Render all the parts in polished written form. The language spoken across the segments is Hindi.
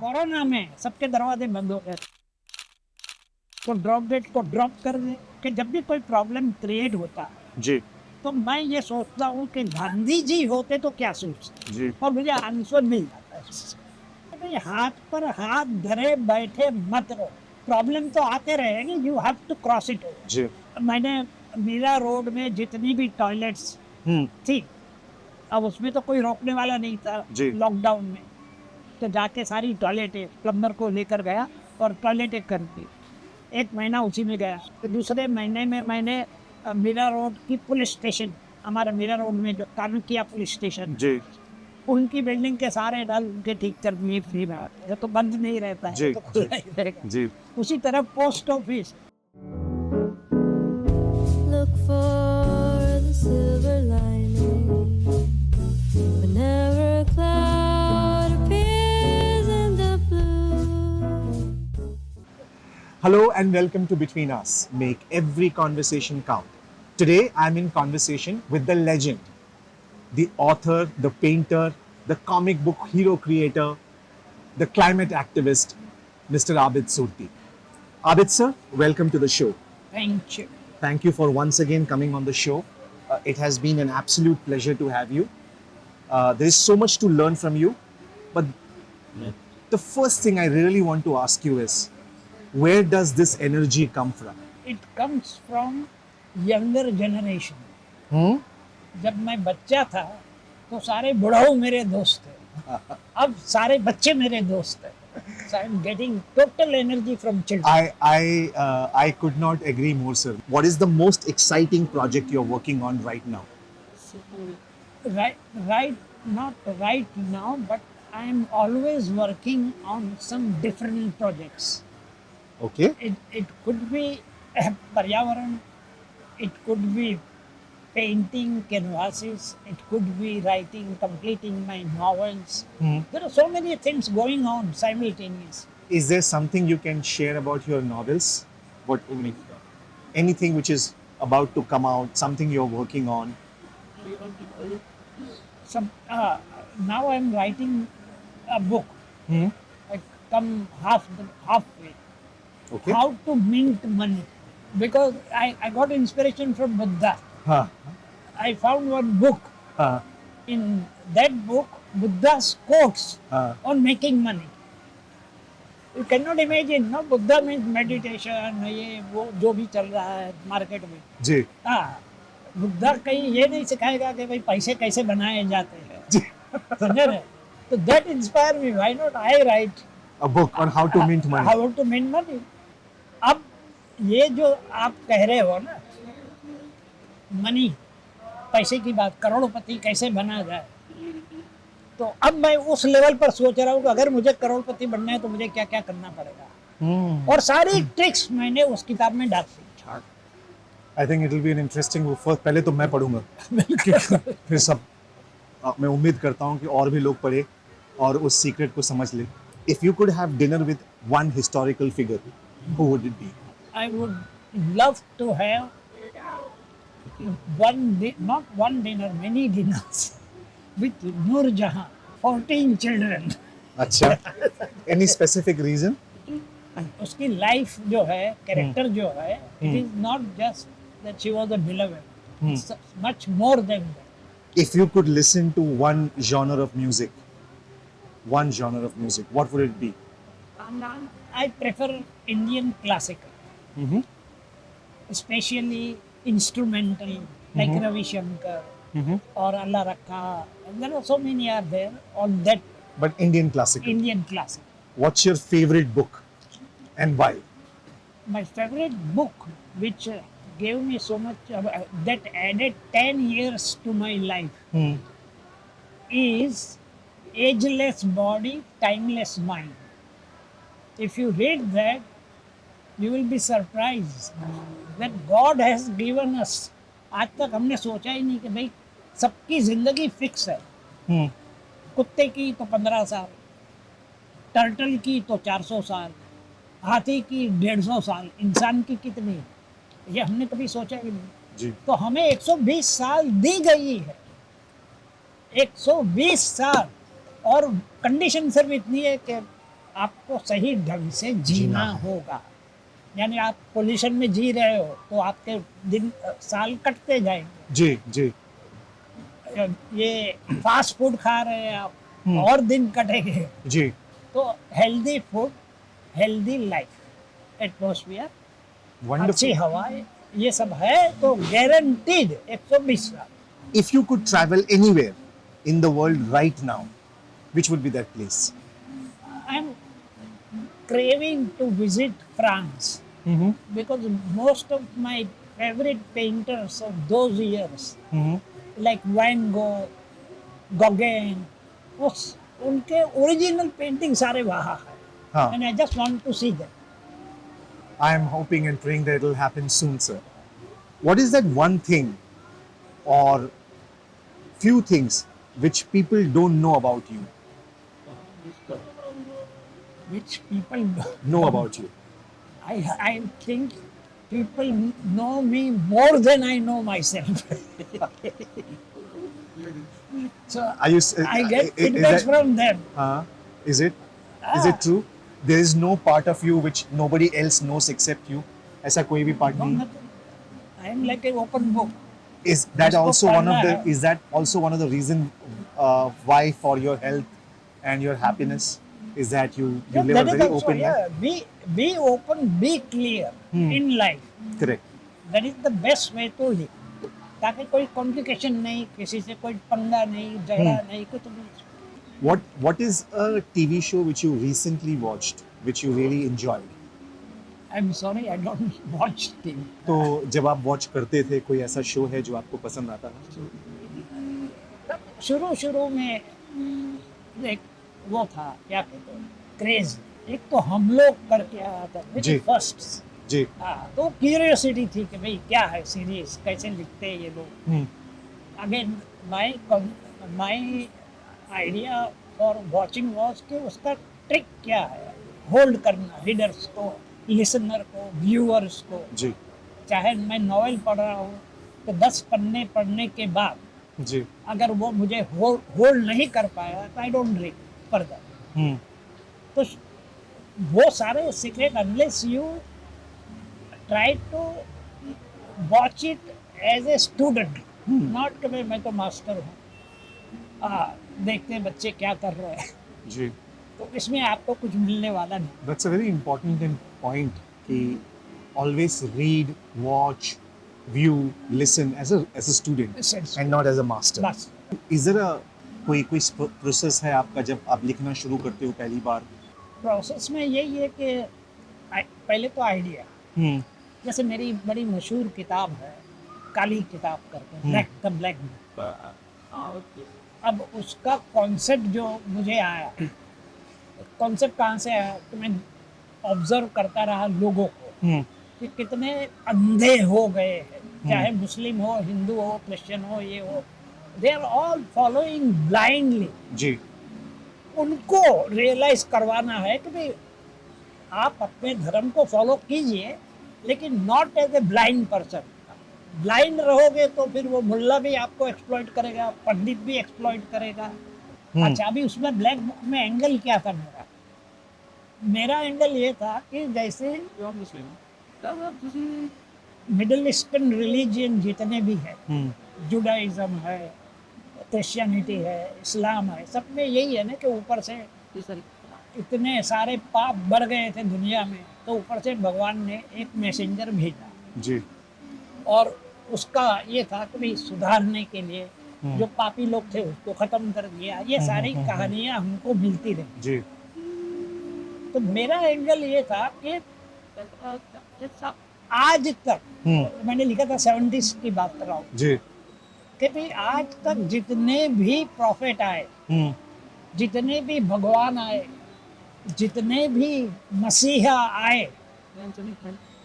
कोरोना में सबके दरवाजे बंद हो गए, तो ड्रॉप डेट को ड्रॉप कर दे कि जब भी कोई प्रॉब्लम क्रिएट होता है जी तो मैं ये सोचता हूँ कि गांधी जी होते तो क्या सोचते, जी और मुझे आंसर मिल जाता है। भाई हाथ पर हाथ धरे बैठे मत रहो, प्रॉब्लम तो आते रहेंगे, you have to cross it. जी मैंने मीरा रोड में जितनी भी टॉयलेट्स हम्म थी, अब उसमें तो कोई रोकने वाला नहीं था जी लॉकडाउन में, तो जाके सारी टॉयलेटें प्लम्बर को लेकर गया और टॉयलेटें कर दी। एक महीना उसी में गया। तो दूसरे महीने में मैंने मीरा रोड की पुलिस स्टेशन, हमारा मीरा रोड में जो कानकिया पुलिस स्टेशन, जी उनकी बिल्डिंग के सारे नल के ठीक कर दिए फ्री में। ये तो बंद नहीं रहता है, जी ये तो खुला ही रहेगा। जी उसी तरह post office, Look for the silver lining whenever a cloud appears in the blue. Hello and welcome to Between Us. Make every conversation count. Today I'm in conversation with the legend, the author, the painter, the comic book hero creator, the climate activist, Mr. Abid Surti. Abid sir, welcome to the show. Thank you. Thank you for once again coming on the show. It has been an absolute pleasure to have you. There is so much to learn from you. But the first thing I really want to ask you is, where does this energy come from? It comes from younger generation. Hmm? जब मैं बच्चा था तो सारे बुढ़ाऊ मेरे दोस्त थे, अब सारे बच्चे मेरे दोस्त हैं। So I'm getting total energy from children. I could not agree more, sir. What is the most exciting project you're working on right now? Not right now, but I'm always working on some different projects. Okay. It could be Paryavaran, it could be painting canvases, it could be writing, completing my novels. There are so many things going on simultaneously. Is there something you can share about your novels? Anything which is about to come out, something you're working on? Now I'm writing a book. Hmm? I come halfway. Okay. How to mint money, because I got inspiration from Buddha. Huh. I found one book. Huh. In that book, Buddha's quotes on making money. You cannot imagine, no? Buddha means meditation, ये वो जो भी चल रहा है मार्केट में। जी हाँ, बुद्धा कहीं ये नहीं सिखाएगा कि भाई पैसे कैसे बनाए जाते हैं। जी. समझे ना? तो that inspire me. Why not I write A book on how to mint money. how to mint money? अब ये जो आप कह रहे हो ना, मनी, पैसे की बात, करोड़पति कैसे बना जाए, तो अब मैं उस लेवल पर सोच रहा हूँ कि अगर मुझे करोड़पति बनना है तो मुझे क्या क्या करना पड़ेगा, और सारी ट्रिक्स मैंने उस किताब में डाल दी। I think it will be an interesting book. First, पहले तो मैं पढ़ूंगा फिर सब मैं उम्मीद करता हूँ कि और भी लोग पढ़े और उस सीक्रेट को समझ ले. If you could have dinner with one historical figure, who would it be? I would love to have not one dinner, many dinners with Noor Jahan, 14 children. अच्छा. Any specific reason? उसकी लाइफ जो है, कैरेक्टर जो है, it is not just that she was a beloved. It's much more than that. If you could listen to one genre of music, what would it be? And I prefer Indian classical, especially instrumental, like Ravi Shankar or Allah Rakha. There are so many are there on that But Indian classical. Indian classical. What's your favorite book and why? My favorite book, which gave me so much, that added 10 years to my life, is Ageless Body, Timeless Mind. If you read that, you will be surprised that God has given us. आज तक हमने सोचा ही नहीं कि भाई सबकी जिंदगी फिक्स है। कुत्ते की तो 15 साल, टर्टल की तो 400 साल, हाथी की 150 साल, इंसान की कितनी, ये हमने कभी सोचा ही नहीं। जी. तो हमें 120 साल दी गई है, 120 साल, और कंडीशन सिर्फ इतनी है कि आपको सही ढंग से जीना जीना है। होगा। यानी आप पोल्यूशन में जी रहे हो तो आपके दिन साल कटते जाएंगे। जी जी ये फास्ट फूड खा रहे हैं आप, हम्म। और दिन कटेंगे। जी तो healthy food, healthy life, atmosphere, अच्छी वंडरफुल। हवा, ये सब है तो गारंटीड 120 साल। If you could travel anywhere in the world right now, which would be that place? I am craving to visit France Mm-hmm. because most of my favorite painters of those years, Mm-hmm. like Van Gogh, Gauguin, उनके ओरिजिनल पेंटिंग सारे वहाँ हैं, हाँ. and I just want to see them. I am hoping and praying that it will happen soon, sir. What is that one thing or few things which people don't know about you? Which people Know about you? I think people know me more than I know myself. So Are you? I get is feedbacks that- from them. Is it? Is it true? There is no part of you which nobody else knows except you. ऐसा कोई भी part No, नहीं. nothing. I am like an open book. Is that जिसको also one of पढ़ना the? है. Is that also one of the reason why for your health and your happiness is that you Yeah, live a that is very also, open life? yeah. Be open, be clear in life. Correct. That is the best way to live. ताकि कोई कॉम्प्लिकेशन नहीं, किसी से कोई पंगा नहीं, झगड़ा नहीं, कुछ नहीं. What is a TV show which you recently watched which you really enjoyed? I'm sorry, I don't watch TV. तो जब आप वॉच करते थे कोई ऐसा शो है जो आपको पसंद आता था? शुरू में एक वो था, क्या कहते हैं, क्रेज. एक तो हम लोग करके आया था जी. फर्स्ट. जी. हाँ, तो क्यूरियोसिटी थी कि भाई क्या है सीरीज, कैसे लिखते हैं ये लोग. Again my idea for watching was कि उसका ट्रिक क्या है, होल्ड करना रीडर्स को, लिसनर को, व्यूअर्स को. जी. चाहे मैं नॉवेल पढ़ रहा हूँ तो 10 पन्ने पढ़ने के बाद जी. अगर वो मुझे होल्ड नहीं कर पाया तो आई डोंट रीड फर्दर. तो वो सारे secret, unless you try to watch it as a student, not कि मैं तो मास्टर हूँ, देखते हैं बच्चे क्या कर रहे हैं, जी. तो इसमें आपको कुछ मिलने वाला नहीं. That's a very important point कि always read, watch, view, listen as a student Sense. and not as a master. बस. Is there a कोई प्रोसेस है आपका जब आप लिखना शुरू करते हो पहली बार? प्रोसेस में यही है कि पहले तो आइडिया, जैसे मेरी बड़ी मशहूर किताब है काली किताब करके, ब्लैक बुक. अब उसका कॉन्सेप्ट जो मुझे आया, कॉन्सेप्ट कहाँ से आया तो मैं ऑब्जर्व करता रहा लोगों को कि कितने अंधे हो गए हैं, चाहे मुस्लिम हो, हिंदू हो, क्रिश्चियन हो, ये हो, they are all following blindly. जी. उनको रियलाइज करवाना है कि भाई आप अपने धर्म को फॉलो कीजिए, लेकिन not as a blind person. Blind रहोगे तो फिर वो मुल्ला भी आपको एक्सप्लॉइट करेगा, पंडित भी एक्सप्लॉइट करेगा. अच्छा, अभी उसमें ब्लैक बुक में एंगल क्या था मेरा एंगल ये था कि जैसे मिडिल ईस्टर्न रिलीजियन जितने भी हैं, जुडाइज्म है, क्रिश्चियनिटी है, इस्लाम है, सब में यही है ना कि ऊपर से इतने सारे पाप बढ़ गए थे दुनिया में, तो ऊपर से भगवान ने एक मैसेंजर भेजा. जी. और उसका ये था कि भाई सुधारने के लिए जो पापी लोग थे उसको खत्म कर दिया. ये सारी कहानियां हमको मिलती रही. जी. तो मेरा एंगल ये था कि आज तक, मैंने लिखा था 70s की बात कर रहा हूँ, जी. कि भाई आज तक जितने भी प्रॉफिट आए, जितने भी भगवान आए, जितने भी मसीहा आए,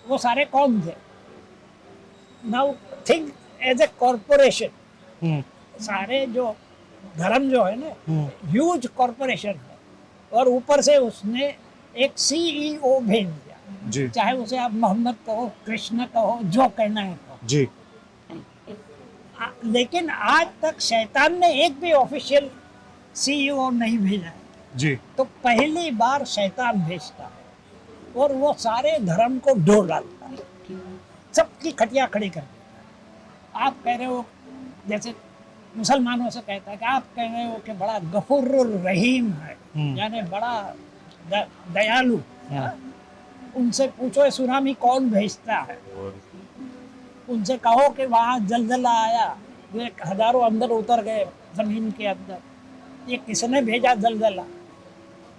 वो सारे कौन थे? Now think as a corporation. सारे जो धर्म जो है ना, ह्यूज कॉरपोरेशन है, और ऊपर से उसने एक सीईओ भेज दिया. जी. चाहे उसे आप मोहम्मद कहो, कृष्ण कहो, जो कहना है कहो. जी. लेकिन आज तक शैतान ने एक भी ऑफिशियल सीईओ नहीं भेजा है. जी तो पहली बार शैतान भेजता है और वो सारे धर्म को ढो डालता है, सबकी खटिया खड़ी कर देता है। आप कह रहे हो, जैसे मुसलमानों से कहता है कि आप कह रहे हो कि बड़ा गफूरुर रहीम है, यानी बड़ा दयालु है। उनसे पूछो ये सुनामी कौन भेजता है, उनसे कहो कि वहाँ जलजला आया, ये हजारों अंदर उतर गए जमीन के अंदर, ये किसने भेजा जलजला।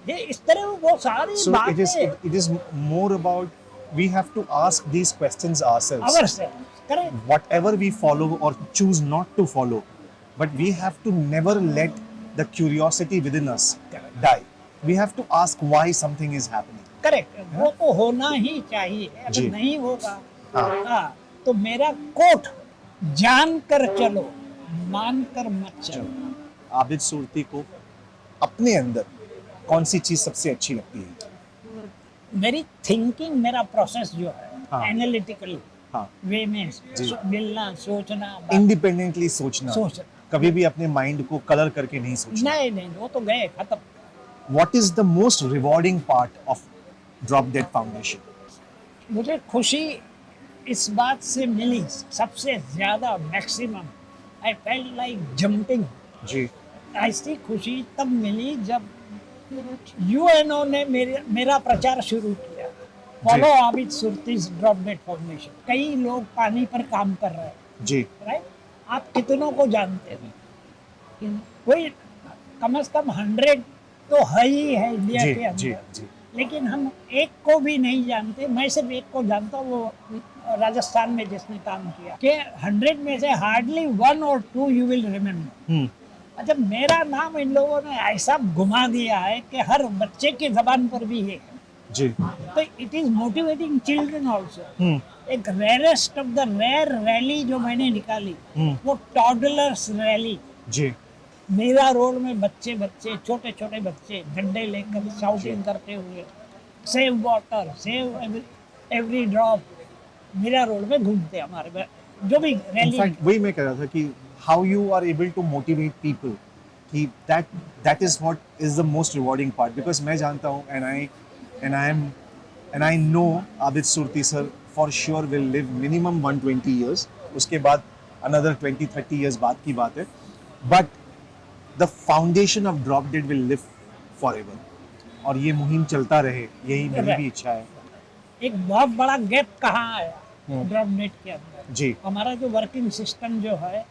ये इस तरह वो सारी so बातें it is more about we have to ask these questions ourselves. अवश्य करें। Whatever we follow or choose not to follow, but we have to never let the curiosity within us die. We have to ask why something is happening. Correct, वो तो होना ही चाहिए। जी। अगर नहीं होगा हाँ। तो मेरा कोट, जान कर चलो मान कर मत चलो। आबिद सुरती को अपने अंदर कौन सी चीज सबसे अच्छी लगती है? मेरी थिंकिंग, मेरा प्रोसेस जो हाँ। है एनालिटिकल हाँ, वे में जी। मिलना, सोचना, इंडिपेंडेंटली सोचना, सोचना। कभी भी अपने माइंड को कलर करके नहीं सोचना। नहीं नहीं, वो तो गए खत्म। What is the most rewarding part of Drop Dead Foundation? मुझे खुशी इस बात से मिली सबसे ज्यादा, maximum, I felt like jumping. जी ऐसी खुशी तब मिली जब यूएनओ ने मेरा प्रचार शुरू किया, follow Abid Surti's drop dead foundation. कई लोग पानी पर काम कर रहे हैं, जी राइट? आप कितनों को जानते हैं? कोई कम से कम 100 तो है ही है इंडिया जी के अंदर। जी जी लेकिन हम एक को भी नहीं जानते। मैं सिर्फ एक को जानता हूँ, वो राजस्थान में जिसने काम किया, कि 100 में से hardly 1 or 2 you will remember. अच्छा, मेरा नाम इन लोगों ने ऐसा घुमा दिया है कि हर बच्चे की जबान पर भी ये है। जी तो it is motivating children also. Hmm एक rarest of the rare rally जो मैंने निकाली, वो टॉडलर्स रैली। जी मीरा रोड में बच्चे छोटे छोटे बच्चे झंडे लेकर शाउटिंग करते हुए, save water, save every drop, Meera road में घूमते हमारे जो भी रैली। इनफैक्ट वही मैं कह रहा था कि how you are able to motivate people, कि that is what is the most rewarding part, because मैं जानता हूँ and I know Abid Surti sir for sure will live minimum 120 years, उसके बाद अनदर 20-30 years बाद की बात है, but the foundation of drop dead will live forever, और ये मुहिम चलता रहे, यही मेरी भी इच्छा है। एक बहुत बड़ा गैप कहाँ आया ड्रॉप डेड के अंदर? जी हमारा जो वर्किंग सिस्टम जो है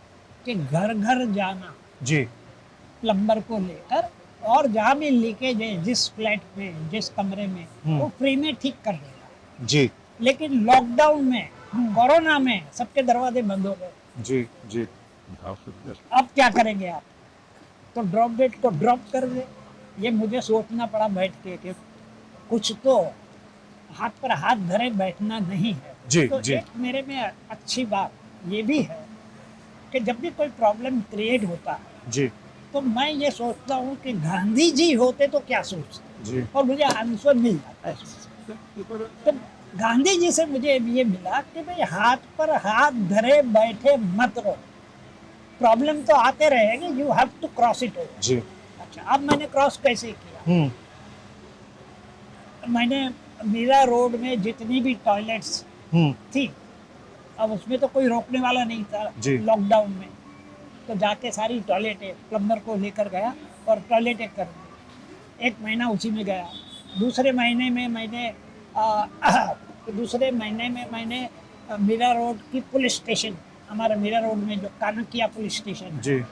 कि घर घर जाना जी प्लम्बर को लेकर, और जहाँ भी लीकेज है, जिस फ्लैट में, जिस कमरे में, वो फ्री में ठीक कर देगा। जी लेकिन लॉकडाउन में, कोरोना में सबके दरवाजे बंद हो गए। जी जी अब क्या करेंगे आप? तो ड्रॉप डेड को ड्रॉप कर दे। ये मुझे सोचना पड़ा बैठ के कि कुछ तो हाथ पर हाथ धरे बैठना नहीं है। जी, तो जी। एक मेरे में अच्छी बात ये भी है कि जब भी कोई प्रॉब्लम क्रिएट होता है, जी तो मैं ये सोचता हूँ कि गांधी जी होते तो क्या सोचते, जी और मुझे आंसर मिल जाता है। तो गांधी जी से मुझे ये मिला कि भाई हाथ पर हाथ धरे बैठे मत रहो, प्रॉब्लम तो आते रहेंगे, you have to cross it over. जी अच्छा, अब मैंने क्रॉस कैसे किया? मैंने मीरा रोड में जितनी भी टॉयलेट्स थी, अब उसमें तो कोई रोकने वाला नहीं था जी। लॉकडाउन में, तो जाके सारी टॉयलेटें प्लम्बर को लेकर गया और टॉयलेटें कर दी। 1 महीना उसी में गया। दूसरे महीने में मैंने मीरा रोड की पुलिस स्टेशन, हमारे मीरा रोड में जो कानकिया पुलिस स्टेशन है, जी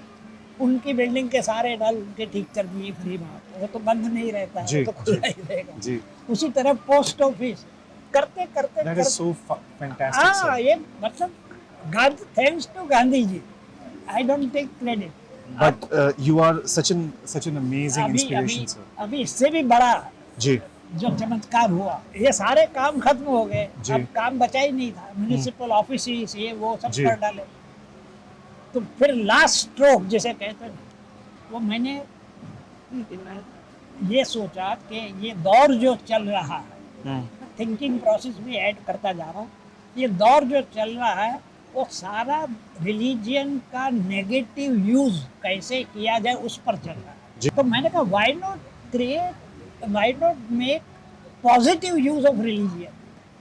उनकी बिल्डिंग के सारे नल के ठीक कर दिए फ्री में। वो तो बंद नहीं रहता है, जी, वो तो खुला ही रहेगा। जी उसी तरह पोस्ट ऑफिस करते करते दैट इज सो फैंटास्टिक हाँ, सर। ये मतलब thanks to Gandhi ji, I don't take credit. But you are such an amazing inspiration sir. अभी इससे भी बड़ा जी जो चमत्कार हुआ, ये सारे काम खत्म हो गए, जी। अब काम बचा ही नहीं था। म्युनिसिपल ऑफिस ये वो सब जी। कर डाले। तो फिर लास्ट स्ट्रोक जिसे कहते हैं, वो मैंने ये सोचा कि ये दौर जो चल रहा है, थिंकिंग प्रोसेस भी ऐड करता जा रहा हूँ, ये दौर जो चल रहा है वो सारा रिलीजियन का नेगेटिव यूज कैसे किया जाए उस पर चल रहा जी। है। तो मैंने कहा why not why not make positive use of religion?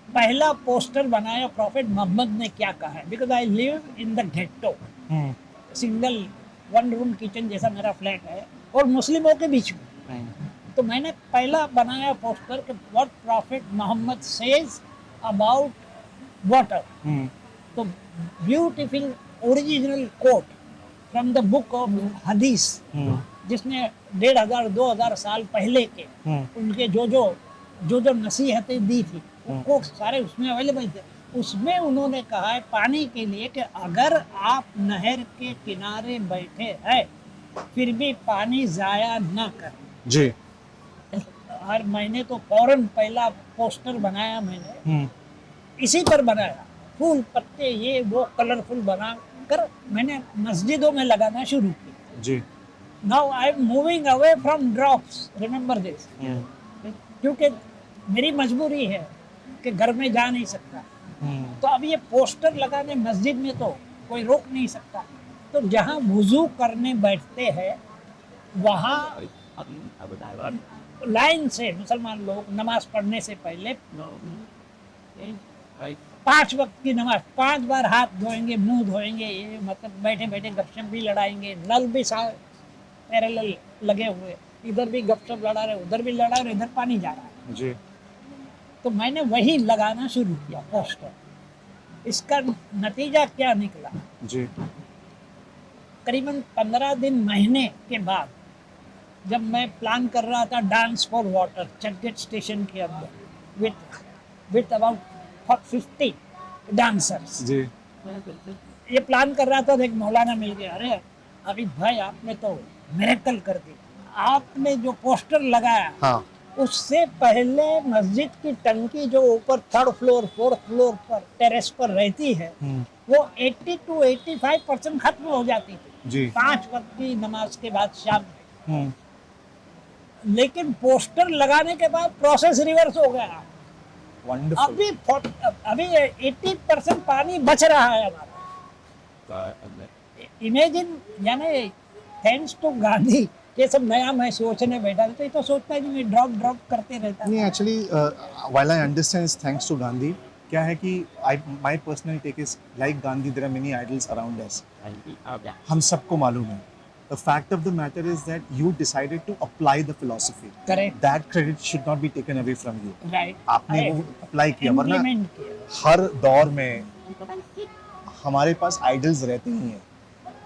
पहला पोस्टर बनाया प्रॉफेट मोहम्मद ने क्या कहा है, because I live in the Geto, single 1 room kitchen जैसा मेरा फ्लैट है और मुस्लिमों के बीच में। तो मैंने पहला बनाया पोस्टर कि what prophet Mohammed says about water. तो beautiful original quote from the book of hadith, जिसने 1500-2000 साल पहले के उनके जो नसीहतें दी थी वो सारे उसमें अवेलेबल थे। उसमें उन्होंने कहा है पानी के लिए कि अगर आप नहर के किनारे बैठे हैं फिर भी पानी जाया ना करें जी। और मैंने तो फौरन पहला पोस्टर बनाया, मैंने इसी पर बनाया, फूल पत्ते ये वो कलरफुल बना कर मैंने मस्जिदों में लगाना शुरू किया जी। Now I am moving away from drops, remember this, क्योंकि मेरी मजबूरी है कि घर में जा नहीं सकता। तो अब ये पोस्टर लगाने मस्जिद में तो कोई रोक नहीं सकता। तो जहाँ वुजू करने बैठते हैं वहाँ लाइन से मुसलमान लोग नमाज पढ़ने से पहले 5 वक्त की नमाज 5 बार हाथ धोएंगे, मुंह धोएंगे, ये मतलब बैठे बैठे गपशप भी लड़ाएंगे, नल भी पैरेलल लगे हुए, इधर भी गपशप लड़ा रहे, उधर भी लड़ा रहे, इधर पानी जा रहा है जी। तो मैंने वही लगाना शुरू किया पोस्टर। इसका नतीजा क्या निकला, जी। करीबन 15 दिन महीने के बाद जब मैं प्लान कर रहा था dance for water Churchgate station के अंदर विथ अबाउट 50 डांसर्स, जी। ये प्लान कर रहा था तो एक मौलाना मिल गया, अरे अभी भाई आपने तो मिरेकल कर दी, आपने जो पोस्टर लगाया हाँ। उससे पहले मस्जिद की टंकी जो ऊपर 3rd फ्लोर 4th फ्लोर पर टेरेस पर रहती है वो 80 to 85% खत्म हो जाती थी जी। 5 वक्त की नमाज के बाद शाम में। लेकिन पोस्टर लगाने के बाद प्रोसेस रिवर्स हो गया। वंडरफुल। अभी 80% पानी बच रहा है हमारा। इमेजिन, यानी थैंक्स टू गांधी, ये सब नया मैं सोचने बैठा था तो ये तो सोचता है कि मैं ड्रॉप करते रहता नहीं, actually while I understand is thanks to Gandhi, क्या है कि my personal take is like Gandhi there are many idols around us, हम सबको मालूम है। The fact of the matter is that you decided to apply the philosophy. Correct. That credit should not be taken away from you. Right. आपने वो अप्लाई किया, वरना Implement किया। हर दौर में हमारे पास आइडल्स रहते ही हैं,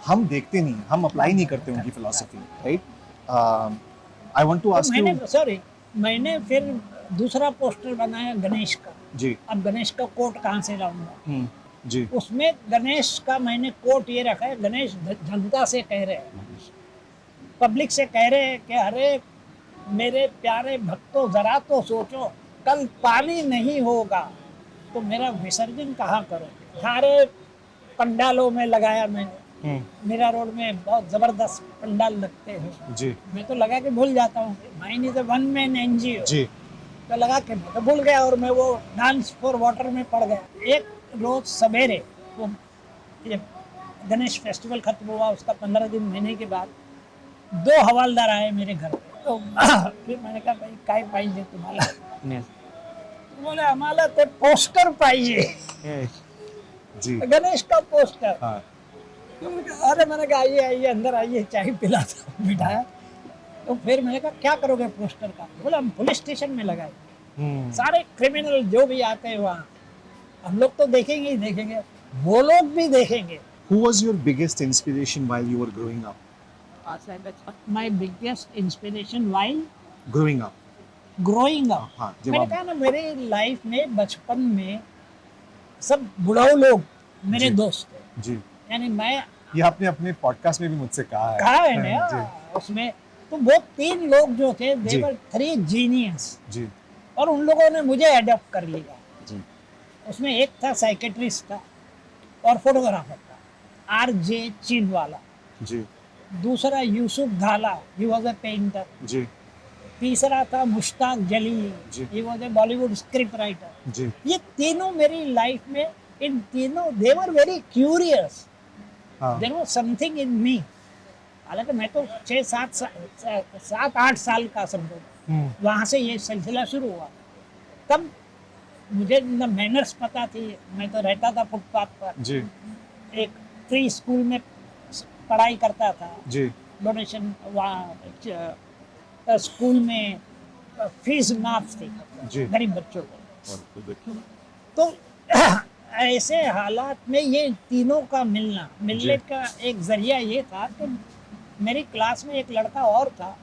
हम देखते नहीं, हम अप्लाई नहीं करते उनकी philosophy, right? I want to ask you. मैंने फिर दूसरा पोस्टर बनाया गणेश का। जी। अब गणेश का कोट कहाँ से लाऊंगा? जी। उसमें गणेश का मैंने कोट ये रखा है, गणेश जनता से कह रहे हैं, पब्लिक से कह रहे हैं कि अरे मेरे प्यारे भक्तों जरा तो सोचो, कल पानी नहीं होगा तो मेरा विसर्जन कहाँ करोगे? सारे पंडालों में लगाया मैंने, मेरा रोड में बहुत जबरदस्त पंडाल लगते हैं जी। मैं तो लगा के भूल जाता हूँ, mine is a one man NGO जी। तो लगा के मैं तो भूल गया और मैं वो डांस फॉर वाटर में पड़ गया। एक रोज सवेरे वो ये गणेश फेस्टिवल खत्म हुआ, उसका 15 दिन महीने के बाद 2 हवालदार आए मेरे घर पे। तो फिर मैंने कहा भाई काय पाहिजे तुम्हाला? बोले आम्हाला ते पोस्टर पाहिजे, जी। गणेश का पोस्टर। हाँ। तो मैंने कहा अरे, मैंने कहा आइए आइए अंदर आइए, चाय पिलाता हूँ, बिठाया। तो फिर मैंने कहा क्या करोगे पोस्टर का? बोला हम पुलिस स्टेशन में लगाए, सारे क्रिमिनल जो भी आते हैं वहाँ हम लोग तो देखेंगे ही देखेंगे, वो लोग भी देखेंगे। Who was your biggest inspiration while you were growing up? My biggest inspiration while Growing up. Growing up. हाँ, जब मैंने आप- कहा ना, मेरे लाइफ में बचपन में सब बुढ़ाऊ लोग मेरे जी। दोस्त थे, जी। यानी मैं ये आपने अपने पॉडकास्ट में भी मुझसे कहा है। कहा है ना जी। उसमें। तो वो 3 लोग जो थे जी। दे वर 3 जीनियस, जी। और उन लोगों ने मुझे अडॉप्ट कर लिया। जी। उसमें एक था साइकेट्रिस्ट था और फोटोग्राफर था, RJ चिनवाला। जी। दूसरा यूसुफ धाला, ही वॉज अ पेंटर। जी। तीसरा था मुश्ताक जलील, जी। He was a Bollywood script writer. जी। ये तीनों मेरी लाइफ में, इन तीनों दे वर वेरी क्यूरियस, हाँ। There was something in me. हालांकि मैं तो 7-8 साल का समझो, वहाँ से ये सिलसिला शुरू हुआ। तब मुझे न मैनर्स पता थी, मैं तो रहता था फुटपाथ पर, जी एक फ्री स्कूल में पढ़ाई करता था, जी डोनेशन वहाँ स्कूल में फीस माफ थी जी। गरीब बच्चों को। और तो देखिए तो ऐसे हालात में ये तीनों का मिलने जी। का एक जरिया ये था कि मेरी क्लास में एक लड़का और था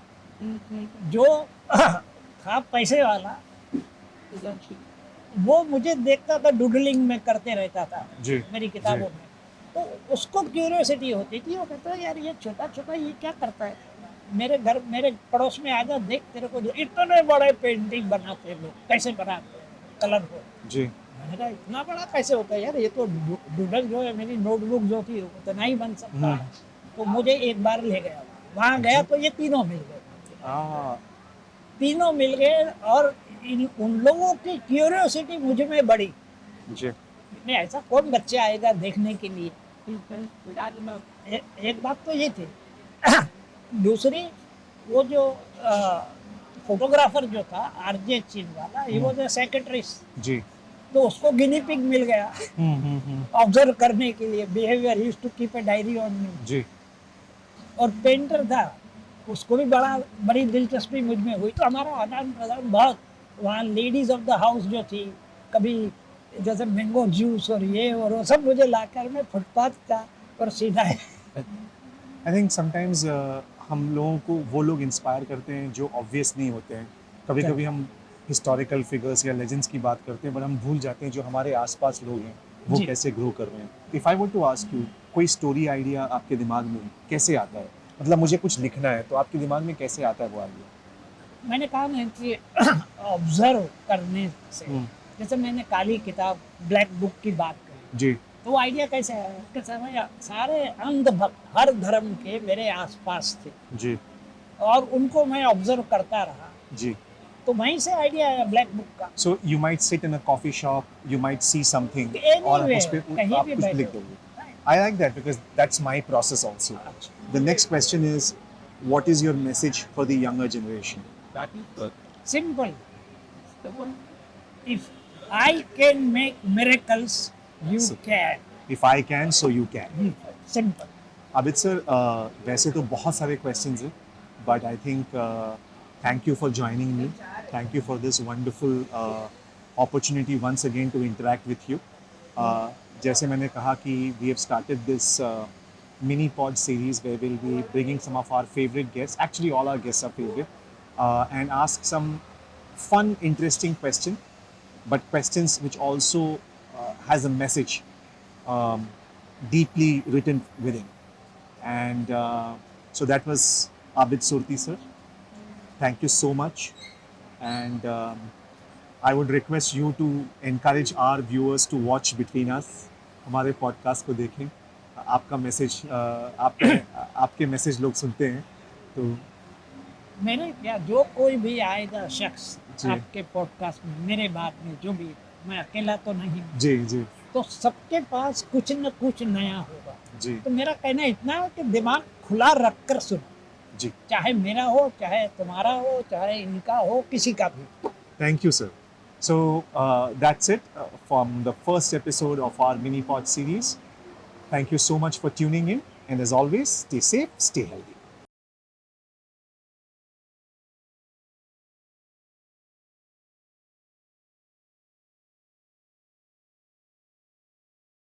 जो था पैसे वाला, वो मुझे देखता था, डूडलिंग में करते रहता था जी, मेरी किताबों में। तो उसको क्यूरियोसिटी होती थी, वो कहता है यार ये छोटा छोटा ये क्या करता है, मेरे घर मेरे पड़ोस में आजा, देख तेरे को इतने बड़े पेंटिंग बनाते हैं लोग, कैसे बनाते हैं कलर को। जी मैंने कहा इतना बड़ा कैसे होता है यार, ये तो डूडल जो है मेरी नोटबुक जो थी वो तो नहीं बन सकता है। तो मुझे एक बार ले गया, वहाँ गया तो ये तीनों मिल गए, तीनों मिल गए, और उन लोगों की क्यूरियोसिटी मुझ में बढ़ी। जी नहीं ऐसा कौन बच्चा आएगा देखने के लिए। एक बात तो ये थी। दूसरी, वो जो फोटोग्राफर जो था आरजे चीन वाला, ही वाज अ सेक्रेटरिस्ट, जी तो उसको गिनी पिग मिल गया ऑब्जर्व करने के लिए, behaviour, he used to keep a diary on me. जी और पेंटर था, उसको भी बड़ी दिलचस्पी मुझ में हुई। तो हमारा आदान प्रदान बहुत, वहाँ लेडीज ऑफ द हाउस जो थी, कभी जैसे मैंगो जूस और ये और वो सब मुझे लाकर, मैं फुटपाथ का और सीधा है। आई थिंक समटाइम्स हम लोगों को वो लोग इंस्पायर करते हैं जो ऑब्वियस नहीं होते हैं। कभी कभी हम हिस्टोरिकल फिगर्स या लेजेंड्स की बात करते हैं, बट हम भूल जाते हैं जो हमारे आसपास लोग हैं वो जी। कैसे ग्रो कर रहे हैं। If I want to ask you, कोई स्टोरी आइडिया आपके दिमाग में कैसे आता है? मतलब मुझे कुछ लिखना है तो आपके दिमाग में कैसे आता है वो आइडिया? मैंने कहा ना कि ऑब्जर्व करने से, जैसे मैंने काली किताब, ब्लैक बुक की बात करी, जी तो वो आइडिया कैसे आया कि सारे अंधभक्त हर धर्म के मेरे आसपास थे, जी और उनको मैं ऑब्जर्व करता रहा, जी। तो वहीं से आइडिया आया ब्लैक बुक का। So you might sit in a coffee shop, you might see something Anywhere, और उस पे कहीं आप भी कुछ बैठे लिख हो। दोगे। I like that because that's my process also. The next question is, what is your message for the younger generation? Simple. If I can make miracles, you So- can. If I can, so you can. Simple. Abid sir, वैसे तो बहुत सारे questions हैं, but I think thank you for joining me. Thank you for this wonderful opportunity once again to interact with you. जैसे मैंने कहा कि we have started this mini pod series where we'll be bringing some of our favorite guests. Actually, all our guests are favorite, and ask some fun, interesting question, but questions which also has a message deeply written within. And so that was Abid Surti sir. Thank you so much. And I would request you to encourage our viewers to watch Between Us. हमारे पॉडकास्ट को देखें। आपका मैसेज आपके मैसेज लोग सुनते हैं तो मैंने क्या, जो कोई भी आएगा शख्स जी। आपके पॉडकास्ट में, मेरे बाद में, जो भी, मैं अकेला तो नहीं हूँ, जी जी तो सबके पास कुछ न कुछ नया होगा। जी तो मेरा कहना इतना है कि दिमाग खुला रख कर सुनो, जी। चाहे मेरा हो, चाहे तुम्हारा हो, चाहे इनका हो, किसी का भी। Thank you, sir. So that's it from the first episode of our mini pod series. Thank you so much for tuning in, and as always, stay safe, stay healthy.